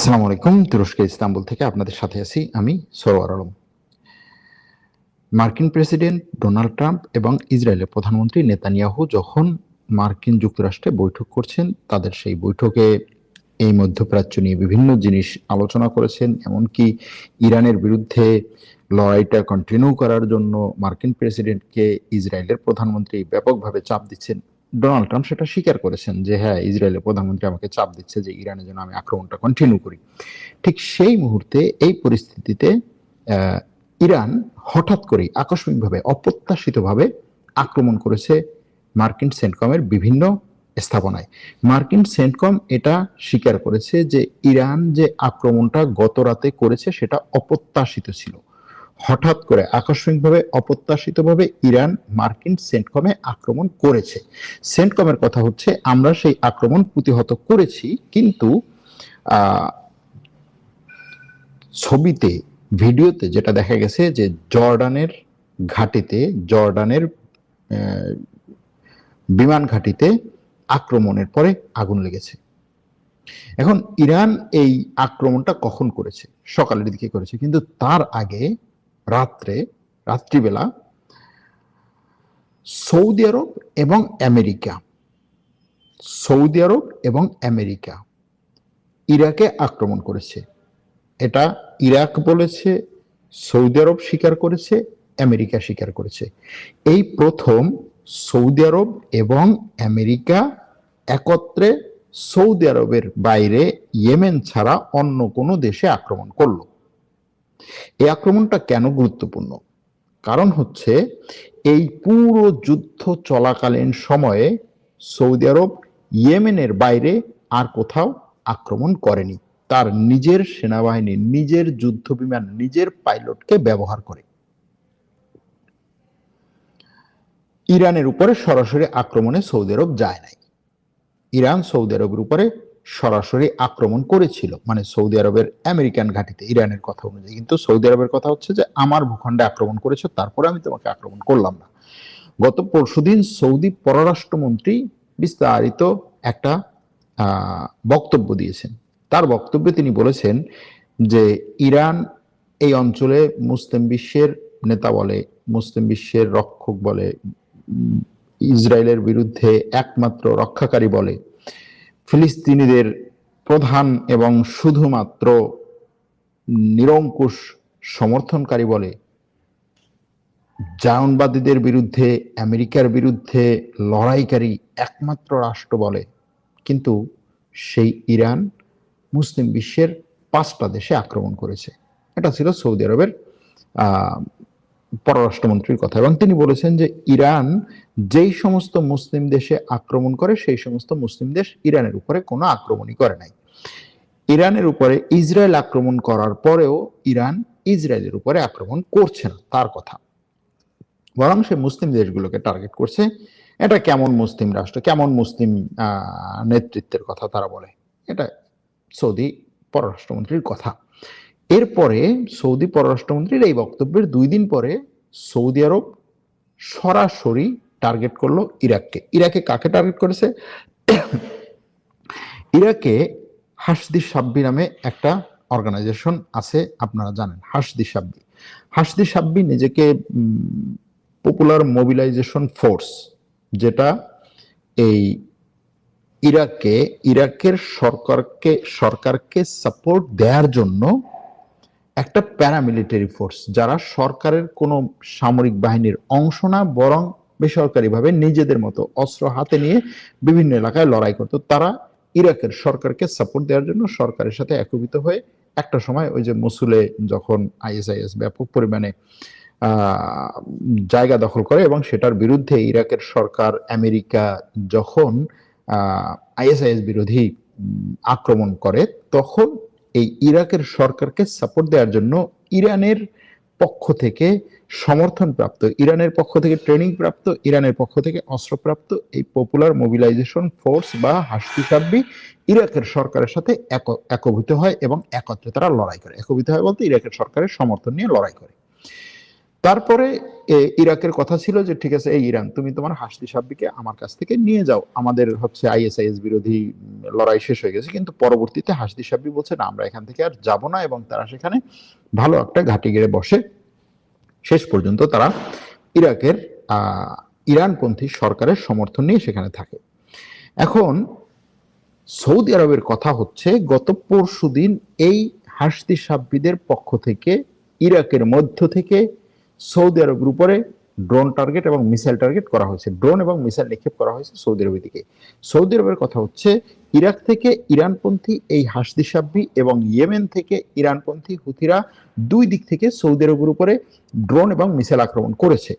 আসসালামু আলাইকুম। তুরস্কের ইস্তাম্বুল থেকে আপনাদের সাথে আছি আমি সরওয়ার আলম। মার্কিন প্রেসিডেন্ট ডোনাল্ড ট্রাম্প এবং ইসরায়েলের প্রধানমন্ত্রী নেতানিয়াহু যখন মার্কিন যুক্তরাষ্ট্রে বৈঠক করছেন, তাদের সেই বৈঠকে এই মধ্যপ্রাচ্য নিয়ে বিভিন্ন জিনিস আলোচনা করেছেন। এমনকি ইরানের বিরুদ্ধে লড়াইটা কন্টিনিউ করার জন্য মার্কিন প্রেসিডেন্টকে ইসরায়েলের প্রধানমন্ত্রী ব্যাপকভাবে চাপ দিচ্ছেন। ডোনাল্ড ট্রাম্প সেটা স্বীকার করেছেন যে হ্যাঁ, ইসরায়েলের প্রধানমন্ত্রী আমাকে চাপ দিচ্ছে যে ইরানের জন্য আমি আক্রমণটা কন্টিনিউ করি। ঠিক সেই মুহূর্তে এই পরিস্থিতিতে ইরান হঠাৎ করেই আকস্মিকভাবে অপ্রত্যাশিতভাবে আক্রমণ করেছে মার্কিন সেন্টকমের বিভিন্ন স্থাপনায়। মার্কিন সেন্টকম এটা স্বীকার করেছে যে ইরান যে আক্রমণটা গত রাতে করেছে সেটা অপ্রত্যাশিত ছিল। হঠাৎ করে আকস্মিকভাবে অপ্রত্যাশিতভাবে ইরান মার্কিন সেন্টকমে আক্রমণ করেছে। সেন্টকমের কথা হচ্ছে আমরা সেই আক্রমণ প্রতিহত করেছি, কিন্তু ছবিতে ভিডিওতে যেটা দেখা গেছে যে জর্ডানের ঘাটিতে, জর্ডানের বিমান ঘাটিতে আক্রমণের পরে আগুন লেগেছে। এখন ইরান এই আক্রমণটা কখন করেছে? সকালের দিকে করেছে, কিন্তু তার আগে রাত্রিবেলা সৌদি আরব এবং আমেরিকা ইরাকে আক্রমণ করেছে। এটা ইরাক বলেছে, সৌদি আরব স্বীকার করেছে, আমেরিকা স্বীকার করেছে। এই প্রথম সৌদি আরব এবং আমেরিকা একত্রে সৌদি আরবের বাইরে ইয়েমেন ছাড়া অন্য কোনো দেশে আক্রমণ করলো। এই আক্রমণটা কেন গুরুত্বপূর্ণ? কারণ হচ্ছে এই পুরো যুদ্ধ চলাকালীন সময়ে সৌদি আরব ইয়েমেনের বাইরে আর কোথাও আক্রমণ করেনি। তার নিজের সেনাবাহিনী, নিজের যুদ্ধ বিমান, নিজের পাইলটকে ব্যবহার করে। ইরানের উপরে সরাসরি আক্রমণে সৌদি আরব যায় নাই। ইরান সৌদি আরবের উপরে সরাসরি আক্রমণ করেছিল, মানে সৌদি আরবের আমেরিকান ঘাঁটিতে ইরানের কথা অনুযায়ী। কিন্তু সৌদি আরবের কথা হচ্ছে যে আমার ভূখণ্ডে আক্রমণ করেছো, তারপরে আমি তোমাকে আক্রমণ করলাম না। গত পরশুদিন সৌদি পররাষ্ট্রমন্ত্রী বিস্তারিত একটা বক্তব্য দিয়েছেন। তার বক্তব্যে তিনি বলেছেন যে ইরান এই অঞ্চলে মুসলিম বিশ্বের নেতা বলে, মুসলিম বিশ্বের রক্ষক বলে, ইসরায়েলের বিরুদ্ধে একমাত্র রক্ষাকারী বলে, ফিলিস্তিনিদের প্রধান এবং শুধুমাত্র নিরঙ্কুশ সমর্থনকারী বলে, জায়নবাদীদের বিরুদ্ধে, আমেরিকার বিরুদ্ধে লড়াইকারী একমাত্র রাষ্ট্র বলে। কিন্তু সেই ইরান মুসলিম বিশ্বের 5টা দেশে আক্রমণ করেছে। এটা ছিল সৌদি আরবের পররাষ্ট্রমন্ত্রীর কথা। এবং তিনি বলেছেন যে ইরান যেই সমস্ত মুসলিম দেশে আক্রমণ করে সেই সমস্ত মুসলিম দেশ ইরানের উপরে কোনো আক্রমণই করে নাই। ইরানের উপরে ইসরায়েল আক্রমণ করার পরেও ইরান ইসরায়েলের উপরে আক্রমণ করছে না তার কথা, বরং সে মুসলিম দেশগুলোকে টার্গেট করছে। এটা কেমন মুসলিম রাষ্ট্র, কেমন মুসলিম নেতৃত্বের কথা তারা বলে? এটা সৌদি পররাষ্ট্রমন্ত্রীর কথা। এরপরে সৌদি পররাষ্ট্রমন্ত্রীর এই বক্তব্যের 2 দিন পরে সৌদি আরব সরাসরি টার্গেট করলো ইরাককে। ইরাকে কাকে টার্গেট করেছে? ইরাকে হাসদি সাব্বি নামে একটা অর্গানাইজেশন আছে, আপনারা জানেন হাসদি সাব্বি। হাসদি সাব্বি নিজেকে পপুলার মোবিলাইজেশন ফোর্স, যেটা এই ইরাকের সরকারকে সাপোর্ট দেওয়ার জন্য একটা প্যারামিলিটারি ফোর্স, যারা সরকারের কোনো সামরিক বাহিনীর অংশ না, বরং বেসরকারিভাবে নিজেদের মতো অস্ত্র হাতে নিয়ে বিভিন্ন এলাকায় লড়াই করত। তারা ইরাকের সরকারকে সাপোর্ট দেওয়ার জন্য সরকারের সাথে একীভূত হয়ে একটা সময় ওই যে মসুলে যখন আইএসআইএস ব্যাপক পরিমাণে জায়গা দখল করে এবং সেটার বিরুদ্ধে ইরাকের সরকার, আমেরিকা যখন আইএসআইএস বিরোধী আক্রমণ করে, তখন এই ইরাকের সরকারকে সাপোর্ট দেওয়ার জন্য ইরানের পক্ষ থেকে সমর্থন প্রাপ্ত, ইরানের পক্ষ থেকে ট্রেনিং প্রাপ্ত, ইরানের পক্ষ থেকে অস্ত্রপ্রাপ্ত এই পপুলার মোবিলাইজেশন ফোর্স বা হাসদি সাব্বি ইরাকের সরকারের সাথে একীভূত হয় এবং একত্রে তারা লড়াই করে। একীভূত হয় বলতে ইরাকের সরকারের সমর্থন নিয়ে লড়াই করে। তারপরে ইরাকের কথা ছিল যে ঠিক আছে, এই ইরান তুমি তোমার হাসদি সাব্বিকে আমার কাছ থেকে নিয়ে যাও, আমাদের হচ্ছে আইএসআইএস বিরোধী লড়াই শেষ হয়ে গেছে। কিন্তু পরবর্তীতে হাসদি সাব্বি বলছে না, আমরা এখান থেকে আর যাব না, এবং তারা সেখানে ভালো একটা ঘাঁটি গেড়ে বসে। শেষ পর্যন্ত তারা ইরাকের ইরানপন্থী সরকারের সমর্থন নিয়ে সেখানে থাকে। এখন সৌদি আরবের কথা হচ্ছে, গত পরশুদিন এই হাসদি সাব্বিদের পক্ষ থেকে ইরাকের মধ্য থেকে সৌদি আরবের উপরে ড্রোন টার্গেট এবং মিসাইল টার্গেট করা হয়েছে, ড্রোন এবং মিসাইল নিক্ষেপ করা হয়েছে সৌদি আরবের দিকে। সৌদি আরবের কথা হচ্ছে, ইরাক থেকে ইরানপন্থী এই হাসদি সাব্বি এবং ইয়েমেন থেকে ইরানপন্থী হুথিরা দুই দিক থেকে সৌদি আরবের উপরে ড্রোন এবং মিসাইল আক্রমণ করেছে।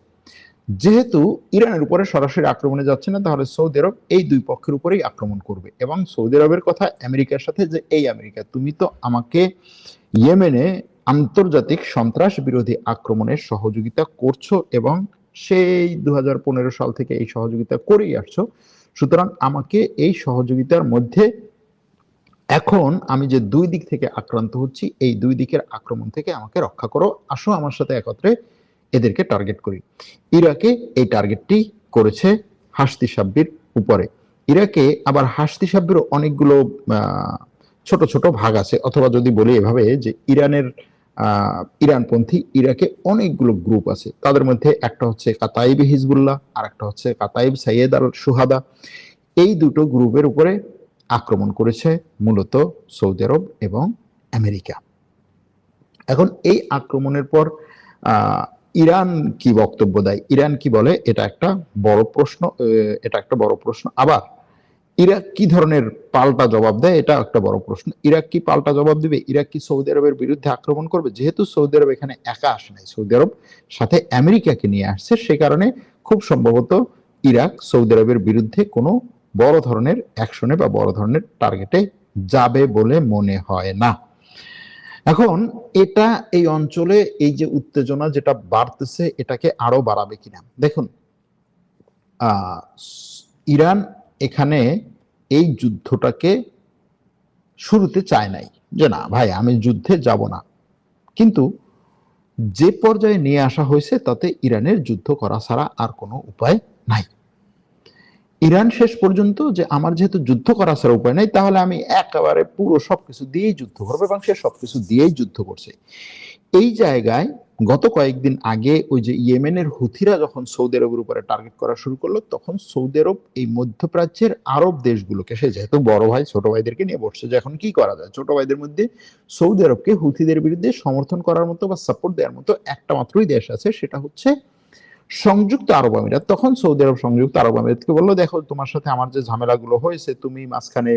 যেহেতু ইরানের উপরে সরাসরি আক্রমণে যাচ্ছে না, তাহলে সৌদি আরব এই দুই পক্ষের উপরেই আক্রমণ করবে। এবং সৌদি আরবের কথা আমেরিকার সাথে যে, এই আমেরিকা, তুমি তো আমাকে ইয়েমেনে আন্তর্জাতিক সন্ত্রাস বিরোধী আক্রমণের সহযোগিতা করছো এবং সেই 2015 সাল থেকে এই সহযোগিতা করেই আসছো, সুতরাং আমাকে এই সহযোগিতার মধ্যে এখন আমি যে দুই দিক থেকে আক্রান্ত হচ্ছি, এই দুই দিকের আক্রমণ থেকে আমাকে রক্ষা করো, আসো আমার সাথে একত্রে এদেরকে টার্গেট করি। ইরাকে এই টার্গেটটি করেছে হাসদি সাব্বির উপরে। ইরাকে আবার হাসদি সাব্বির অনেকগুলো ছোট ছোট ভাগ আছে, অথবা যদি বলি এভাবে যে ইরানপন্থী ইরাকে অনেকগুলো গ্রুপ আছে। তাদের মধ্যে একটা হচ্ছে কাতাইব হিজবুল্লাহ, আর একটা হচ্ছে কাতাইব সাইয়েদ আল সুহাদা। এই দুটো গ্রুপের উপরে আক্রমণ করেছে মূলত সৌদি আরব এবং আমেরিকা। এখন এই আক্রমণের পর ইরান কি বক্তব্য দেয়, ইরান কি বলে, এটা একটা বড় প্রশ্ন। আবার ইরাক কি ধরনের পাল্টা জবাব দেয়, এটা একটা বড় প্রশ্ন। ইরাক কি পাল্টা জবাব দিবে? ইরাক কি সৌদি আরবের বিরুদ্ধে আক্রমণ করবে? যেহেতু সৌদি আরব এখানে একা আসে নাই, সৌদি আরব সাথে আমেরিকাকে নিয়ে আসছে, সে কারণে খুব সম্ভবত ইরাক সৌদি আরবের বিরুদ্ধে কোনো বড় ধরনের অ্যাকশনে বা বড় ধরনের টার্গেটে যাবে বলে মনে হয় না। এখন এটা এই অঞ্চলে এই যে উত্তেজনা যেটা বাড়তেছে, এটাকে আরো বাড়াবে কিনা দেখুন। ইরান এখানে এই যুদ্ধটাকে শুরুতে চায় নাই, যে না ভাই আমি যুদ্ধে যাব না, কিন্তু যে পর্যায়ে নিয়ে আসা হয়েছে তাতে ইরানের যুদ্ধ করা ছাড়া আর কোনো উপায় নাই। ইরান শেষ পর্যন্ত যে আমার যেহেতু যুদ্ধ করা ছাড়া উপায় নাই, তাহলে আমি একেবারে পুরো সবকিছু দিয়েই যুদ্ধ করবো, এবং সে সবকিছু দিয়েই যুদ্ধ করছে। এই জায়গায় গত কয়েকদিন আগে ওই যে ইয়েমেনের হুথিরা যখন সৌদি আরবের উপরে টার্গেট করা শুরু করলো, তখন সৌদি আরব এই মধ্যপ্রাচ্যের আরব দেশগুলোকে, সে যেহেতু বড় ভাই ছোট ভাইদেরকে নিয়ে বসছে যে এখন কি করা যায়, ছোট ভাইদের মধ্যে সৌদি আরবকে হুথিদের বিরুদ্ধে সমর্থন করার মতো বা সাপোর্ট দেওয়ার মতো একটা মাত্রই দেশ আছে, সেটা হচ্ছে সংযুক্ত আরব আমিরাত। তখন সৌদি আরব সংযুক্ত আরব আমিরাতকে বললো, দেখো তোমার সাথে আমার যে ঝামেলাগুলো হয়েছে, তুমি মাঝখানে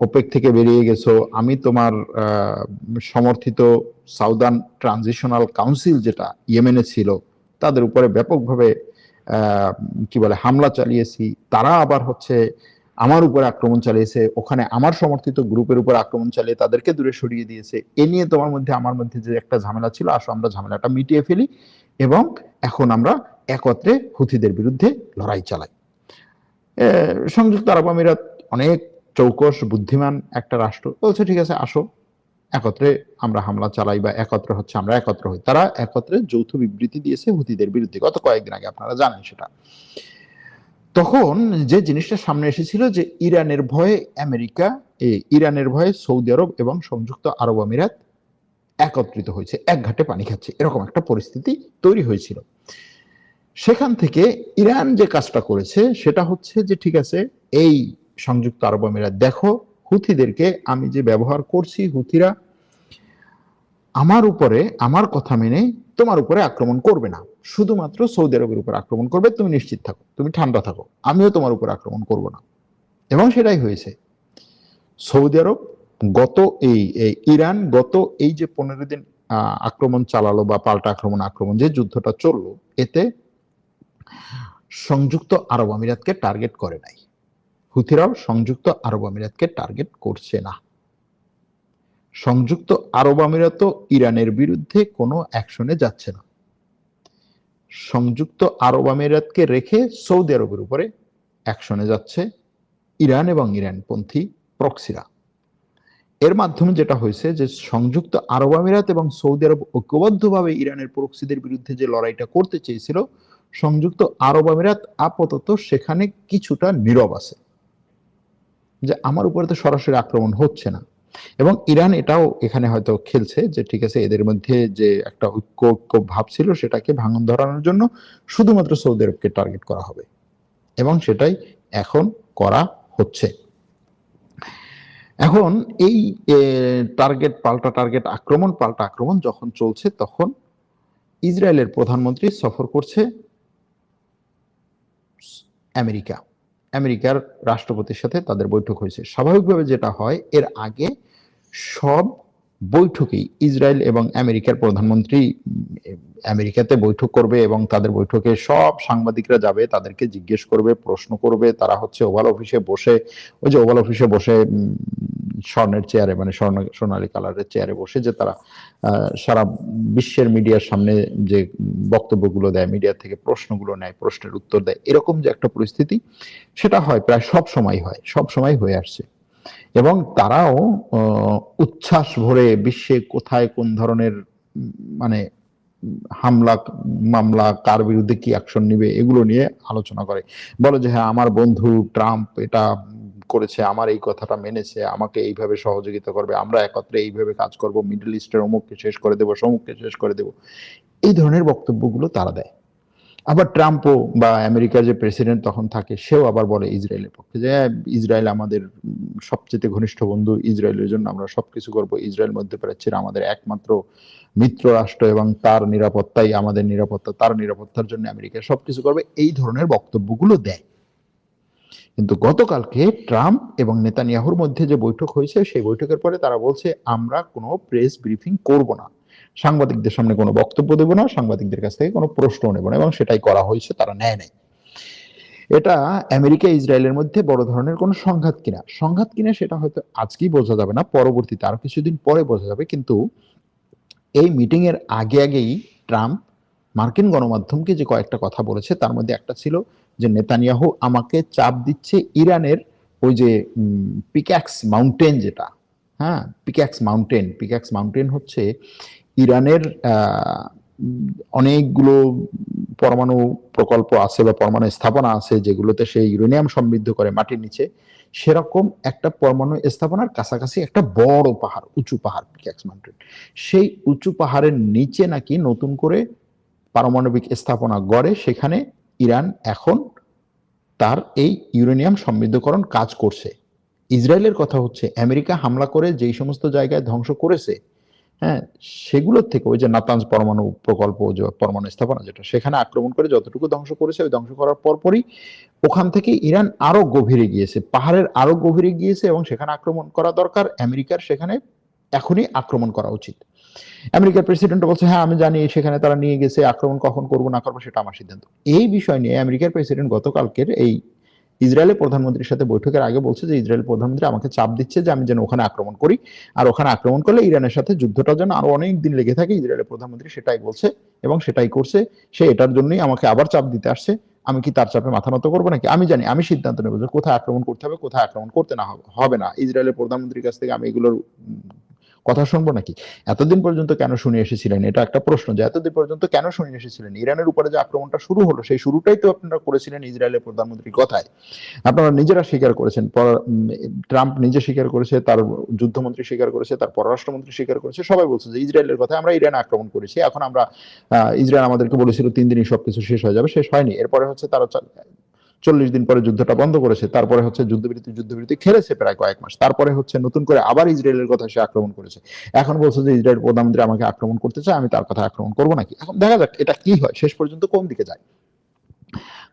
ওপেক থেকে বেরিয়ে গেছো, আমি তোমার সমর্থিত সাউদার্ন ট্রানজিশনাল কাউন্সিল যেটা ইয়েমেনে ছিল, তাদের উপরে ব্যাপকভাবে কি বলে হামলা চালিয়েছি, তারা আবার হচ্ছে আমার উপরে আক্রমণ চালিয়েছে, ওখানে আমার সমর্থিত গ্রুপের উপর আক্রমণ চালিয়ে তাদেরকে দূরে সরিয়ে দিয়েছে। এ নিয়ে তোমার মধ্যে আমার মধ্যে যে একটা ঝামেলা ছিল, আসো আমরা ঝামেলাটা মিটিয়ে ফেলি এবং এখন আমরা একত্রে হুথিদের বিরুদ্ধে লড়াই চালাই। সংযুক্ত আরব আমিরাত অনেক চৌকস বুদ্ধিমান একটা রাষ্ট্র, বলছে ঠিক আছে আসো একত্রে আমরা হামলা চালাই, বা একত্রে হচ্ছে আমরা একত্র হই। তারা একত্রে যৌথ বিবৃতি দিয়েছে হুথিদের বিরুদ্ধে গত কয়েকদিন আগে, আপনারা জানেন সেটা। তখন যে জিনিসটা সামনে এসেছিল যে ইরানের ভয়ে আমেরিকা, ইরানের ভয়ে সৌদি আরব এবং সংযুক্ত আরব আমিরাত একত্রিত হয়েছে, এক ঘাটে পানি খাচ্ছে, এরকম একটা পরিস্থিতি তৈরি হয়েছিল। সেখান থেকে ইরান যে কাজটা করেছে সেটা হচ্ছে যে ঠিক আছে, এই সংযুক্ত আরব আমিরাত দেখো, হুথিদেরকে আমি যে ব্যবহার করছি, হুথিরা আমার উপরে আমার কথা মেনে তোমার উপরে আক্রমণ করবে না, শুধুমাত্র সৌদি আরবের উপর আক্রমণ করবে, তুমি নিশ্চিত থাকো, তুমি ঠান্ডা থাকো, আমিও তোমার উপর আক্রমণ করব না। এবং সেটাই হয়েছে। সৌদি আরব গত ইরান গত এই যে 15 দিন আক্রমণ চালালো বা পাল্টা আক্রমণ যে যুদ্ধটা চললো, এতে সংযুক্ত আরব আমিরাতকে টার্গেট করে নাই, হুথিরাও সংযুক্ত আরব আমিরাতকে টার্গেট করছে না। সংযুক্ত আরব আমিরাতও ইরানের বিরুদ্ধে কোনো অ্যাকশনে যাচ্ছে না। সংযুক্ত আরব আমিরাতকে রেখে সৌদি আরবের উপরে অ্যাকশনে যাচ্ছে ইরান এবং ইরানপন্থী প্রক্সিরা। এর মাধ্যমে যেটা হয়েছে যে সংযুক্ত আরব আমিরাত এবং সৌদি আরব ঐক্যবদ্ধভাবে ইরানের প্রক্সিদের বিরুদ্ধে যে লড়াইটা করতে চেয়েছিল, সংযুক্ত আরব আমিরাত আপাতত সেখানে কিছুটা নীরব আছে, যে আমার উপরে তো সরাসরি আক্রমণ হচ্ছে না। এবং ইরান এটাও এখানে হয়তো খেলছে যে ঠিক আছে, এদের মধ্যে যে একটা ঐক্য ভাব ছিল সেটাকে ভাঙন ধরানোর জন্য শুধুমাত্র সৌদি আরবকে টার্গেট করা হবে, এবং সেটাই এখন করা হচ্ছে। এখন এই টার্গেট পাল্টা টার্গেট, আক্রমণ পাল্টা আক্রমণ যখন চলছে, তখন ইসরায়েলের প্রধানমন্ত্রী সফর করছে আমেরিকা। আমেরিকার রাষ্ট্রপতির সাথে তাদের বৈঠক হয়েছে। স্বাভাবিকভাবে যেটা হয়, এর আগে সব বৈঠকেই ইসরায়েল এবং আমেরিকার প্রধানমন্ত্রী আমেরিকাতে বৈঠক করবে এবং তাদের বৈঠকে সব সাংবাদিকরা যাবে, তাদেরকে জিজ্ঞেস করবে, প্রশ্ন করবে। তারা হচ্ছে ওভাল অফিসে বসে, ওই যে ওভাল অফিসে বসে স্বর্ণের চেয়ারে, মানে সোনালী কালারের চেয়ারে বসে যে তারা সারা বিশ্বের মিডিয়ার সামনে যে বক্তব্যগুলো দেয়, মিডিয়া থেকে প্রশ্নগুলো নেয়, প্রশ্নের উত্তর দেয়, এরকম যে একটা পরিস্থিতি, সেটা হয় প্রায় সব সময়, হয় সব সময় হয়ে আসছে। এবং তারাও উচ্ছ্বাস ভরে বিশ্বে কোথায় কোন ধরনের মানে হামলা মামলা, কার বিরুদ্ধে কি অ্যাকশন নিবে, এগুলো নিয়ে আলোচনা করে। বলে যে হ্যাঁ, আমার বন্ধু ট্রাম্প এটা করেছে, আমার এই কথাটা মেনেছে, আমাকে এইভাবে সহযোগিতা করবে, আমরা একত্রে এইভাবে কাজ করব, মিডল ইস্টের অমুককে শেষ করে দেবো, সমুককে শেষ করে দেবো, এই ধরনের বক্তব্যগুলো তারা দেয়। আবার ট্রাম্পও বা আমেরিকার যে প্রেসিডেন্ট তখন থাকে, সেও আবার বলে ইসরায়েলের পক্ষে যে ইসরায়েল আমাদের সবচেয়ে ঘনিষ্ঠ বন্ধু, ইসরায়েলের জন্য আমরা সবকিছু করব, ইসরায়েল মধ্যপ্রাচ্যের আমাদের একমাত্র মিত্র রাষ্ট্র এবং তার নিরাপত্তাই আমাদের নিরাপত্তা, তার নিরাপত্তার জন্য আমেরিকা সবকিছু করবে, এই ধরনের বক্তব্যগুলো দেয়। কিন্তু গতকালকে ট্রাম্প এবং নেতানিয়াহুর মধ্যে যে বৈঠক হয়েছে, সেই বৈঠকের পরে তারা বলছে আমরা কোনো প্রেস ব্রিফিং করব না, সাংবাদিকদের সামনে কোনো বক্তব্য দেব না, সাংবাদিকদের কাছ থেকে কোনো প্রশ্ন নেব না, এবং সেটাই করা হয়েছে, তারা নেয় নাই। এটা আমেরিকা ইসরায়েলের মধ্যে বড় ধরনের কোনো সংঘাত কিনা সেটা হয়তো আজকেই বোঝা যাবে না, পরবর্তীতে আরো কিছুদিন পরে বোঝা যাবে। কিন্তু এই মিটিং এর আগেই ট্রাম্প মার্কিন গণমাধ্যমকে যে কয়েকটা কথা বলেছে, তার মধ্যে একটা ছিল যে নেতানিয়াহু আমাকে চাপ দিচ্ছে ইরানের ওই যে পিক্যাক্স মাউন্টেন, যেটা, হ্যাঁ, পিক্যাক্স মাউন্টেন হচ্ছে ইরানের অনেকগুলো পরমাণু প্রকল্প আছে বা পরমাণু স্থাপনা আছে যেগুলোতে সে ইউরেনিয়াম সমৃদ্ধ করে মাটির নিচে। সেরকম একটা পরমাণু স্থাপনার কাছাকাছি একটা বড় পাহাড়, উঁচু পাহাড়, পিক্যাক্স মাউন্টেন। সেই উঁচু পাহাড়ের নিচে নাকি নতুন করে পারমাণবিক স্থাপনা গড়ে, সেখানে ইরান এখন তার এই ইউরেনিয়াম সমৃদ্ধকরণ কাজ করছে। ইসরায়েলের কথা হচ্ছে আমেরিকা হামলা করে যেই সমস্ত জায়গায় ধ্বংস করেছে, হ্যাঁ, সেগুলোর থেকে ওই যে নাতানজ পরমাণু প্রকল্প, যে পরমাণু স্থাপনা যেটা, সেখানে আক্রমণ করে যতটুকু ধ্বংস করেছে, ওই ধ্বংস করার পরপরই ওখান থেকে ইরান আরো গভীরে গিয়েছে, পাহাড়ের আরো গভীরে গিয়েছে, এবং সেখানে আক্রমণ করা দরকার। আমেরিকার সেখানে এখনই আক্রমণ করা উচিত। আমেরিকার প্রেসিডেন্ট বলছে হ্যাঁ আমি জানি সেখানে তারা নিয়ে গেছে, আক্রমণ কখন করবো না করবো সেটা আমার সিদ্ধান্ত। এই বিষয় নিয়ে আমেরিকার প্রেসিডেন্ট গতকালকের এই ইসরায়েলের প্রধানমন্ত্রীর সাথে বৈঠকের আগে বলছে যে ইসরায়েল প্রধানমন্ত্রী আমাকে চাপ দিচ্ছে যে আমি যেন ওখানে আক্রমণ করি, আর ওখানে আক্রমণ করলে ইরানের সাথে যুদ্ধটা যেন আরো অনেক দিন লেগে থাকে। ইসরায়েলের প্রধানমন্ত্রী সেটাই বলছে এবং সেটাই করছে। সে এটার জন্যই আমাকে আবার চাপ দিতে আসছে। আমি কি তার চাপে মাথা নত করবো নাকি? আমি জানি, আমি সিদ্ধান্ত নেবো যে কোথায় আক্রমণ করতে হবে, কোথায় আক্রমণ করতে না হবে না। ইসরায়েলের প্রধানমন্ত্রীর কাছ থেকে আমি এগুলোর কথা শুনবো নাকি? এতদিন পর্যন্ত কেন শুনে এসেছিলেন? এটা একটা প্রশ্ন, যে এতদিন পর্যন্ত কেন শুনে এসেছিলেন? ইরানের উপরে যে আক্রমণটা শুরু হলো, সেই শুরুটাই তো আপনারা করেছিলেন ইসরায়েলের প্রধানমন্ত্রীর কথায়। আপনারা নিজেরা স্বীকার করেছেন, ট্রাম্প নিজে স্বীকার করেছে, তার যুদ্ধমন্ত্রী স্বীকার করেছে, তার পররাষ্ট্রমন্ত্রী স্বীকার করেছে, সবাই বলছে যে ইসরায়েলের কথায় আমরা ইরানে আক্রমণ করেছি। এখন আমরা ইসরায়েল আমাদেরকে বলেছিল 3 দিনই সবকিছু শেষ হয়ে যাবে, শেষ হয়নি। এরপরে হচ্ছে তারা 40 দিন পরে যুদ্ধটা বন্ধ করেছে, তারপরে হচ্ছে যুদ্ধবিরতি খেলেছে প্রায় কয়েক মাস, তারপরে হচ্ছে নতুন করে আবার ইসরায়েলের কথা সে আক্রমণ করেছে। এখন বলছে যে ইসরায়েল প্রধানমন্ত্রী আমাকে আক্রমণ করতে চায়, আমি তার কথা আক্রমণ করবো নাকি? এখন দেখা যাক এটা কি হয়, শেষ পর্যন্ত কোন দিকে যায়।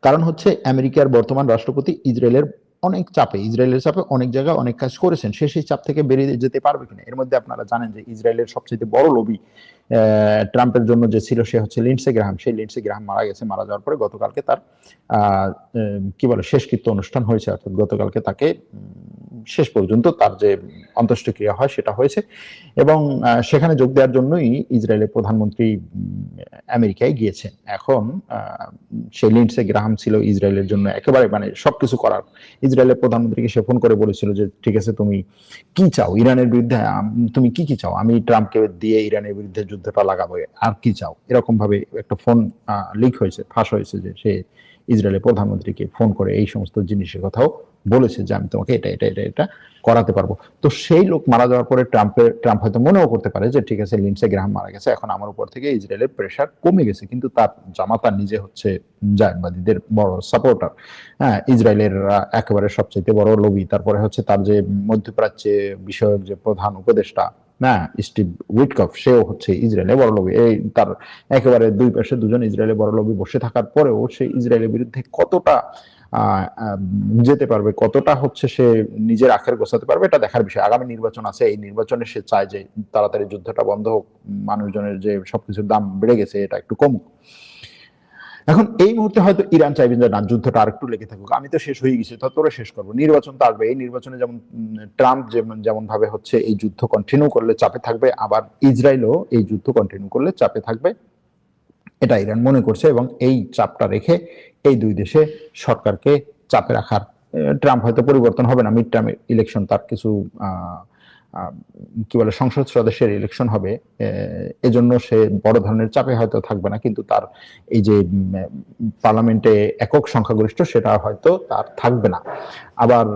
কারণ হচ্ছে আমেরিকার বর্তমান রাষ্ট্রপতি ইসরায়েলের চাপে অনেক জায়গায় অনেক কাজ করেছেন, সে সেই চাপ থেকে বেরিয়ে যেতে পারবে কিনা। এর মধ্যে আপনারা জানেন যে ইসরায়েলের সবচেয়ে বড় লবি ট্রাম্পের জন্য যে ছিল, সে হচ্ছে লিন্ডসে গ্রাহাম। সেই লিন্ডসে গ্রাহাম মারা গেছে। মারা যাওয়ার পরে গতকালকে তার কি বলে শেষকৃত্য অনুষ্ঠান হয়েছে, অর্থাৎ গতকালকে তাকে শেষ পর্যন্ত তার যে অন্ত্যেষ্টিক্রিয়া হয় সেটা হয়েছে এবং সেখানে যোগ দেওয়ার জন্যই ইসরায়েলের প্রধানমন্ত্রী আমেরিকায় গিয়েছেন। এখন সেই লিন্ডসে গ্রাহাম ছিল ইসরায়েলের জন্য একেবারে মানে সবকিছু করার। ইসরায়েলের প্রধানমন্ত্রীকে সে ফোন করে বলেছিল যে ঠিক আছে তুমি কি চাও ইরানের বিরুদ্ধে, তুমি কি কি চাও, আমি ট্রাম্পকে দিয়ে ইরানের বিরুদ্ধে যুদ্ধটা লাগাবো, আর কি চাও, এরকম ভাবে একটা ফোন লিক হয়েছে, ফাঁস হয়েছে যে সে ইসরায়েলের প্রধানমন্ত্রীকে ফোন করে এই সমস্ত জিনিসের কথাও বলেছে যে আমি তোমাকে এটা এটা এটা এটা করাতে পারবো। তো সেই লোক মারা যাওয়ার পরে ট্রাম্প হয়তো মনেও করতে পারে যে ঠিক আছে লিন্ডসে গ্রাহাম মারা গেছে, এখন আমার উপর থেকে ইসরায়েলের প্রেশার কমে গেছে, কিন্তু তার জামাতা নিজে হচ্ছে জায়নবাদীদের বড় সাপোর্টার, হ্যাঁ, ইসরায়েলের একেবারে সবচেয়ে বড় লবি। তারপরে হচ্ছে তার যে মধ্যপ্রাচ্যে বিষয়ক যে প্রধান উপদেষ্টা না স্টিভ উইটকফ, সেও হচ্ছে ইসরায়েলের বড় লবি। এই তার একেবারে দুই পাশে দুজন ইসরায়েলের বড় লবি বসে থাকার পরেও সে ইসরায়েলের বিরুদ্ধে কতটা যেতে পারবে, কতটা হচ্ছে সে নিজের আখের গোছাতে পারবে, এটা দেখার বিষয়। আগামী নির্বাচন আছে, এই নির্বাচনে সে চায় যে তাড়াতাড়ি যুদ্ধটা বন্ধ হোক, মানুষজনের যে সবকিছুর দাম বেড়ে গেছে এটা একটু কমুক। এখন এই মুহূর্তে হয়তো ইরান চাইবে যে না, যুদ্ধটা আরেকটু লেগে থাকুক, আমি তো শেষ হয়ে গেছি, তোরে শেষ করবো, নির্বাচন তো আসবে, এই নির্বাচনে যেমন ট্রাম্প যেমন ভাবে হচ্ছে এই যুদ্ধ কন্টিনিউ করলে চাপে থাকবে, আবার ইসরায়েলও এই যুদ্ধ কন্টিনিউ করলে চাপে থাকবে, এটা ইরান মনে করছে এবং এই চাপটা রেখে এই দুই দেশে সরকারকে চাপে রাখার, ট্রাম্প হয়তো পরিবর্তন হবে না, মিড টার্ম ইলেকশন, তার কিছু কি বলে সংসদ সদস্যের ইলেকশন হবে, এজন্য সে বড় ধরনের চাপে হয়তো থাকবে না, কিন্তু তার এই যে পার্লামেন্টে একক সংখ্যাগরিষ্ঠ সেটা হয়তো তার থাকবে না। আবার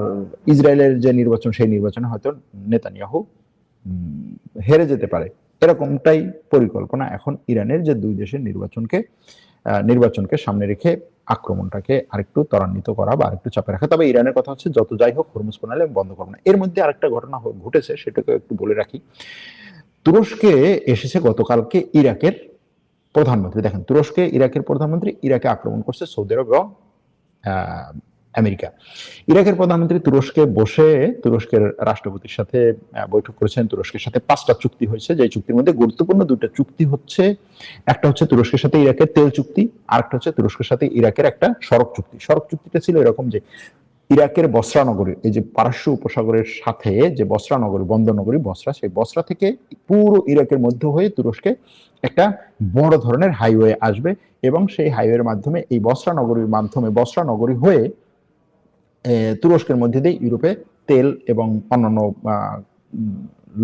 ইসরায়েলের যে নির্বাচন সেই নির্বাচনে হয়তো নেতানিয়াহু হেরে যেতে পারে, এরকমটাই পরিকল্পনা এখন ইরানের, যে দুই দেশের নির্বাচনকে সামনে রেখে আক্রমণটাকে আরেকটু ত্বরান্বিত করা বা আরেকটু চাপে রাখা। তবে ইরানের কথা হচ্ছে যত যাই হোক হরমুজ প্রণালী বন্ধ করবো না। এর মধ্যে আরেকটা ঘটনা ঘটেছে, সেটাকে একটু বলে রাখি। তুরস্কে এসেছে গতকালকে ইরাকের প্রধানমন্ত্রী। দেখেন, তুরস্কে ইরাকের প্রধানমন্ত্রী, ইরাকে আক্রমণ করছে সৌদি আরব এবং আমেরিকা। ইরাকের প্রধানমন্ত্রী তুরস্কে বসে তুরস্কের রাষ্ট্রপতির সাথে বৈঠক করেছেন। তুরস্কের সাথে 5টা চুক্তি হয়েছে, যে চুক্তির মধ্যে গুরুত্বপূর্ণ 2টা চুক্তি হচ্ছে, একটা হচ্ছে তুরস্কের সাথে ইরাকের তেল চুক্তি, আরেকটা হচ্ছে তুরস্কের সাথে ইরাকের একটা সড়ক চুক্তি। সড়ক চুক্তিটা ছিল এরকম যে ইরাকের বসরা নগরী, এই যে পারস্য উপসাগরের সাথে যে বসরা নগরী, বন্দর নগরী বসরা, সেই বসরা থেকে পুরো ইরাকের মধ্য হয়ে তুরস্কে একটা বড় ধরনের হাইওয়ে আসবে এবং সেই হাইওয়ের মাধ্যমে এই বসরা নগরীর মাধ্যমে বসরা নগরী হয়ে তুরস্কের মধ্যে দিয়ে ইউরোপে তেল এবং অন্যান্য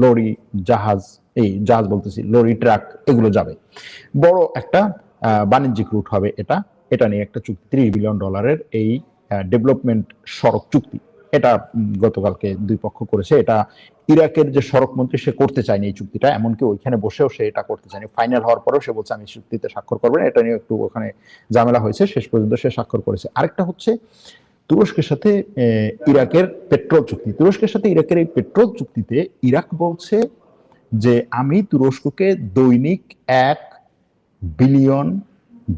লরি, জাহাজ বলতেছি, লরি, ট্রাক, এগুলো যাবে। বড় একটা বাণিজ্যিক রুট হবে এটা নিয়ে একটা চুক্তি, $30 বিলিয়ন এই ডেভেলপমেন্ট সড়ক চুক্তি, এটা গতকালকে দুই পক্ষ করেছে। এটা ইরাকের যে সড়ক মন্ত্রী সে করতে চায়নি এই চুক্তিটা, এমনকি ওইখানে বসেও সে এটা করতে চায়নি। ফাইনাল হওয়ার পরেও সে বলছে আমি চুক্তিতে স্বাক্ষর করবো না, এটা নিয়ে একটু ওখানে ঝামেলা হয়েছে, শেষ পর্যন্ত সে স্বাক্ষর করেছে। আরেকটা হচ্ছে তুরস্কের সাথে ইরাকের পেট্রোল চুক্তি। তুরস্কের সাথে ইরাকের এই পেট্রোল চুক্তিতে ইরাক বলছে যে আমি তুরস্ককে দৈনিক 1 বিলিয়ন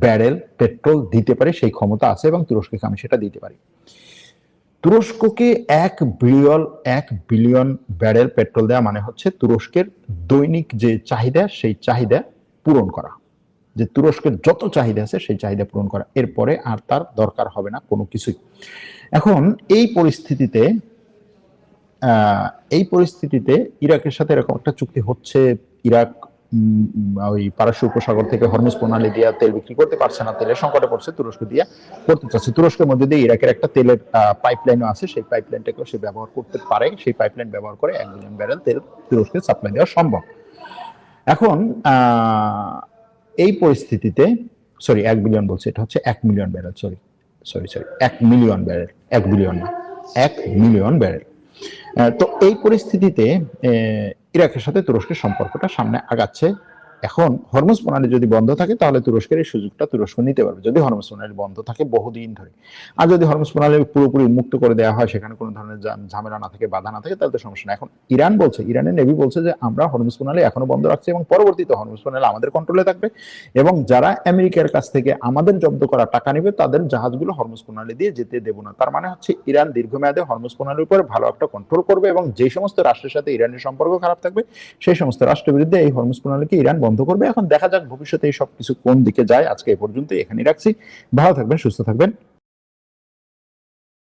ব্যারেল পেট্রোল দিতে পারি, সেই ক্ষমতা আছে এবং তুরস্ককে আমি সেটা দিতে পারি। তুরস্ককে 1 বিলিয়ন ব্যারেল পেট্রোল দেওয়া মানে হচ্ছে তুরস্কের দৈনিক যে চাহিদা সেই চাহিদা পূরণ করা, যে তুরস্কের যত চাহিদা আছে সেই চাহিদা পূরণ করা, এরপরে আর তার দরকার হবে না কোনো কিছুই। এখন এই পরিস্থিতিতে ইরাকের সাথে এরকম একটা চুক্তি হচ্ছে, ইরাক ওই পারস্য উপসাগর থেকে হরমুজ প্রণালী দিয়ে তেল বিক্রি করতে পারছে না, তেলের সংকটে পড়ছে, তুরস্ক দিয়ে করতে চাচ্ছে। তুরস্কের মধ্যে দিয়ে ইরাকের একটা তেলের পাইপলাইনও আছে, সেই পাইপলাইনটাকেও সে ব্যবহার করতে পারে, সেই পাইপলাইন ব্যবহার করে 1 বিলিয়ন ব্যারেল তেল তুরস্কে সাপ্লাই দেওয়া সম্ভব। এখন এই পরিস্থিতিতে 1 বিলিয়ন বলছে, এটা হচ্ছে 1 million barrel, sorry 1 million barrel, 1 billion না, 1 মিলিয়ন ব্যারেল। তো এই পরিস্থিতিতে ইরাকের সাথে তুরস্কের সম্পর্কটা সামনে আগাচ্ছে। এখন হরমুজ প্রণালী যদি বন্ধ থাকে তাহলে তুরস্কের এই সুযোগটা তুরস্ক নিতে পারবে, যদি হরমুজ প্রণালী বন্ধ থাকে বহুদিন ধরে। আর যদি হরমুজ প্রণালী পুরোপুরি মুক্ত করে দেওয়া হয়, সেখানে কোনো ধরনের ঝামেলা না থাকে, বাধা না থাকে, তাহলে তো সমস্যা না। এখন ইরানের নেভি বলছে যে আমরা হরমুজ প্রণালী এখনো বন্ধ রাখছি এবং পরবর্তীতে হরমুজ প্রণালী আমাদের কন্ট্রোলে থাকবে এবং যারা আমেরিকার কাছ থেকে আমাদের জব্দ করা টাকা নেবে তাদের জাহাজগুলো হরমুজ প্রণালী দিয়ে যেতে দেব না। তার মানে হচ্ছে ইরান দীর্ঘমেয়াদে হরমুজ প্রণালীর উপর ভালো একটা কন্ট্রোল করবে এবং যে সমস্ত রাষ্ট্রের সাথে ইরানের সম্পর্ক খারাপ থাকবে সেই সমস্ত রাষ্ট্রের বিরুদ্ধে এই হরমুজ প্রণালীকে ইরান বন্ধ করবে। এখন দেখা যাক ভবিষ্যতে এই সবকিছু কোন দিকে যায়। আজকে এই পর্যন্ত এখানেই রাখছি। ভালো থাকবেন, সুস্থ থাকবেন।